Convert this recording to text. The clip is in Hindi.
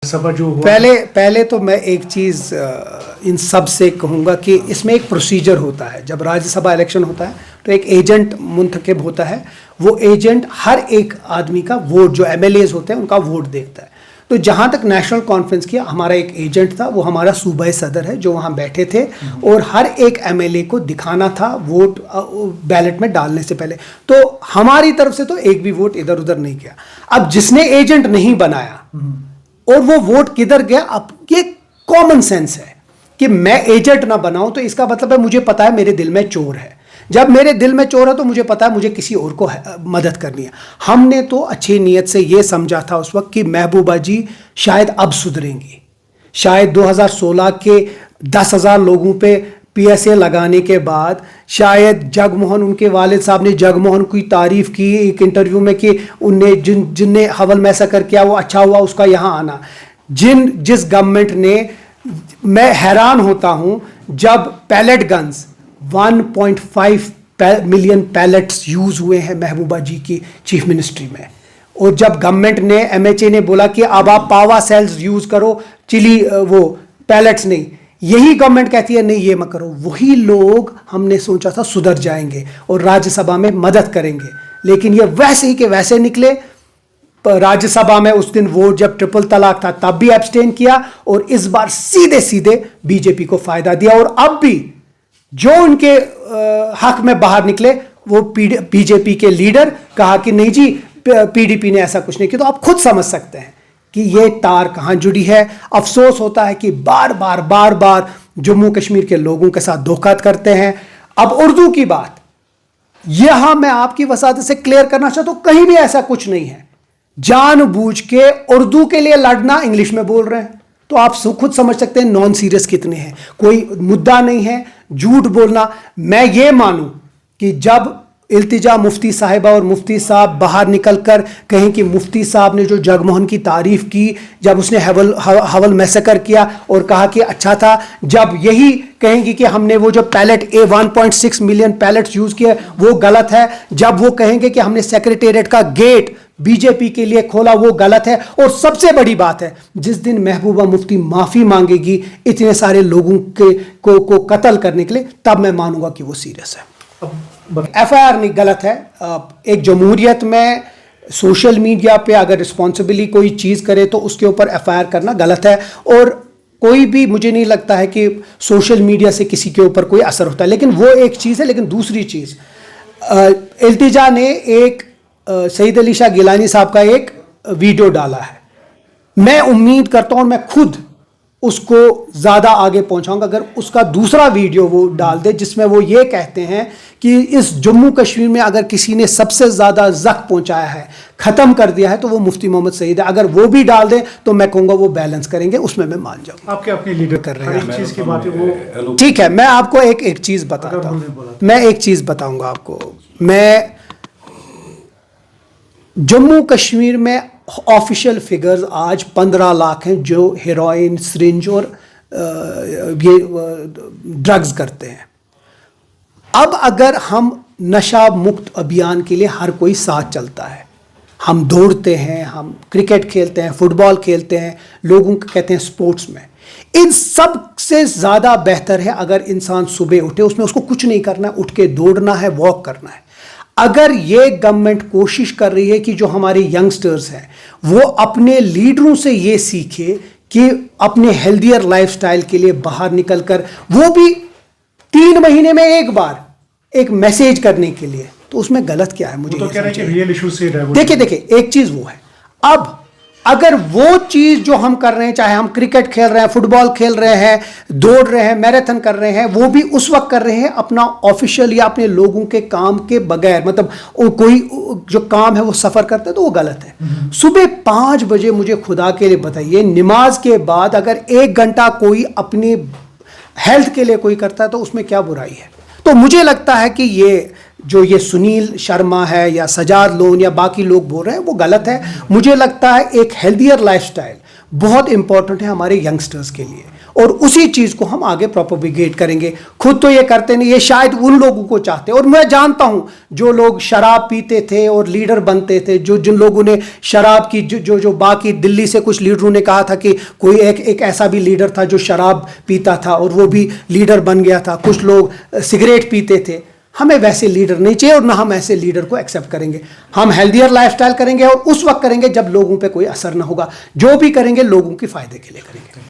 सभा जो हुआ, पहले तो मैं एक चीज़ इन सब से कहूँगा कि इसमें एक प्रोसीजर होता है। जब राज्यसभा इलेक्शन होता है तो एक एजेंट मुंतखब होता है। वो एजेंट हर एक आदमी का वोट, जो एमएलएज होते हैं उनका वोट देखता है। तो जहाँ तक नेशनल कॉन्फ्रेंस किया, हमारा एक एजेंट था, वो हमारा सूबाई सदर है जो वहाँ बैठे थे, और हर एक एमएलए को दिखाना था वोट बैलेट में डालने से पहले। तो हमारी तरफ से तो एक भी वोट इधर उधर नहीं गया। अब जिसने एजेंट नहीं बनाया और वो वोट किधर गया, अब ये कॉमन सेंस है कि मैं एजेंट ना बनाऊं तो इसका मतलब है मुझे पता है मेरे दिल में चोर है। जब मेरे दिल में चोर है तो मुझे पता है मुझे किसी और को मदद करनी है। हमने तो अच्छी नीयत से ये समझा था उस वक्त कि महबूबा जी शायद अब सुधरेंगी। शायद 2016 के 10,000 लोगों पे पीएसए लगाने के बाद शायद जगमोहन, उनके वालिद साहब ने जगमोहन की तारीफ की एक इंटरव्यू में कि उनने जिनने हवल मैसेकर किया वो अच्छा हुआ उसका यहाँ आना। जिस गवर्नमेंट ने, मैं हैरान होता हूँ जब pellet guns 1.5 million pellets use हुए हैं महबूबा जी की चीफ मिनिस्ट्री में, और जब गवर्नमेंट ने, एमएचए ने बोला कि अब आप पावा सेल्स यूज करो, चिली वो पैलेट्स नहीं, यही गवर्नमेंट कहती है नहीं ये मत करो। वही लोग हमने सोचा था सुधर जाएंगे और राज्यसभा में मदद करेंगे, लेकिन ये वैसे ही के वैसे निकले। राज्यसभा में उस दिन वोट जब ट्रिपल तलाक था तब भी एब्सटेन किया, और इस बार सीधे सीधे बीजेपी को फायदा दिया। और अब भी जो उनके हक में बाहर निकले, वो बीजेपी के लीडर कहा कि नहीं जी पीडीपी ने ऐसा कुछ नहीं किया। तो आप खुद समझ सकते हैं कि ये तार कहां जुड़ी है। अफसोस होता है कि बार बार जम्मू कश्मीर के लोगों के साथ धोखा करते हैं। अब उर्दू की बात, यहां मैं आपकी वसात से क्लियर करना चाहता हूं, कहीं भी ऐसा कुछ नहीं है। जानबूझ के उर्दू के लिए लड़ना, इंग्लिश में बोल रहे हैं, तो आप खुद समझ सकते हैं नॉन सीरियस कितने हैं। कोई मुद्दा नहीं है, झूठ बोलना। मैं ये मानूं कि जब इल्तिजा मुफ्ती साहिबा और मुफ्ती साहब बाहर निकलकर कहें कि मुफ्ती साहब ने जो जगमोहन की तारीफ की, जब उसने हवल मैसेकर किया और कहा कि अच्छा था, जब यही कहेंगे कि हमने वो जो पैलेट 1.6 मिलियन पैलेट्स यूज किए वो गलत है, जब वो कहेंगे कि हमने सेक्रेटेरिएट का गेट बीजेपी के लिए खोला वो गलत है, और सबसे बड़ी बात है जिस दिन महबूबा मुफ्ती माफी मांगेगी इतने सारे लोगों को कत्ल करने के लिए, तब मैं मानूंगा कि वो सीरियस है। एफआईआर नहीं, गलत है। एक जमहूरियत में सोशल मीडिया पे अगर रिस्पॉन्सिबली कोई चीज़ करे तो उसके ऊपर एफआईआर करना गलत है, और कोई भी, मुझे नहीं लगता है कि सोशल मीडिया से किसी के ऊपर कोई असर होता है। लेकिन वो एक चीज़ है, लेकिन दूसरी चीज़, इल्तिजा ने एक सईद अली शाह गिलानी साहब का एक वीडियो डाला है। मैं उम्मीद करता हूँ, मैं खुद उसको ज़्यादा आगे पहुँचाऊँगा अगर उसका दूसरा वीडियो वो डाल दे जिसमें वो ये कहते हैं कि इस जम्मू कश्मीर में अगर किसी ने सबसे ज़्यादा ज़ख्म पहुँचाया है, ख़त्म कर दिया है, तो वो मुफ्ती मोहम्मद सईद है। अगर वो भी डाल दें तो मैं कहूँगा वो बैलेंस करेंगे, उसमें मैं मान जाऊँगा। आपके अपने लीडर कर रहे हैं चीज़ की बात है वो, ठीक है। मैं आपको एक चीज़ बताता हूँ, मैं एक चीज़ बताऊँगा आपको। मैं जम्मू कश्मीर में ऑफिशियल फिगर्स आज 15 लाख हैं जो हेरोइन, सिरिंज और ये ड्रग्स करते हैं। अब अगर हम नशा मुक्त अभियान के लिए हर कोई साथ चलता है, हम दौड़ते हैं, हम क्रिकेट खेलते हैं, फुटबॉल खेलते हैं, लोगों को कहते हैं स्पोर्ट्स में, इन सब से ज़्यादा बेहतर है अगर इंसान सुबह उठे, उसमें उसको कुछ नहीं करना है, उठ के दौड़ना है, वॉक करना है। अगर ये गवर्नमेंट कोशिश कर रही है कि जो हमारे यंगस्टर्स हैं वो अपने लीडरों से ये सीखे कि अपने हेल्दियर लाइफस्टाइल के लिए बाहर निकलकर, वो भी 3 महीने में एक बार एक मैसेज करने के लिए, तो उसमें गलत क्या है? मुझे तो कह रहे हैं कि रियल इशू से देखिए एक चीज वो है। अब अगर वो चीज जो हम कर रहे हैं, चाहे हम क्रिकेट खेल रहे हैं, फुटबॉल खेल रहे हैं, दौड़ रहे हैं, मैराथन कर रहे हैं, वो भी उस वक्त कर रहे हैं अपना ऑफिशियल या अपने लोगों के काम के बगैर, मतलब कोई जो काम है वो सफर करते हैं, तो वो गलत है। सुबह 5 बजे मुझे खुदा के लिए बताइए, नमाज के बाद अगर 1 घंटा कोई अपनी हेल्थ के लिए कोई करता है तो उसमें क्या बुराई है? तो मुझे लगता है कि ये सुनील शर्मा है या सजाद लोन या बाकी लोग बोल रहे हैं वो गलत है। मुझे लगता है एक हेल्दियर लाइफस्टाइल, बहुत इंपॉर्टेंट है हमारे यंगस्टर्स के लिए, और उसी चीज़ को हम आगे प्रोपोगेट करेंगे। खुद तो ये करते नहीं, ये शायद उन लोगों को चाहते, और मैं जानता हूं जो लोग शराब पीते थे और लीडर बनते थे, जिन लोगों ने शराब की जो बाकी दिल्ली से कुछ लीडरों ने कहा था कि कोई एक ऐसा भी लीडर था जो शराब पीता था और वो भी लीडर बन गया था, कुछ लोग सिगरेट पीते थे। हमें वैसे लीडर नहीं चाहिए और ना हम ऐसे लीडर को एक्सेप्ट करेंगे। हम हेल्दियर लाइफस्टाइल करेंगे और उस वक्त करेंगे जब लोगों पे कोई असर ना होगा। जो भी करेंगे लोगों के फायदे के लिए करेंगे।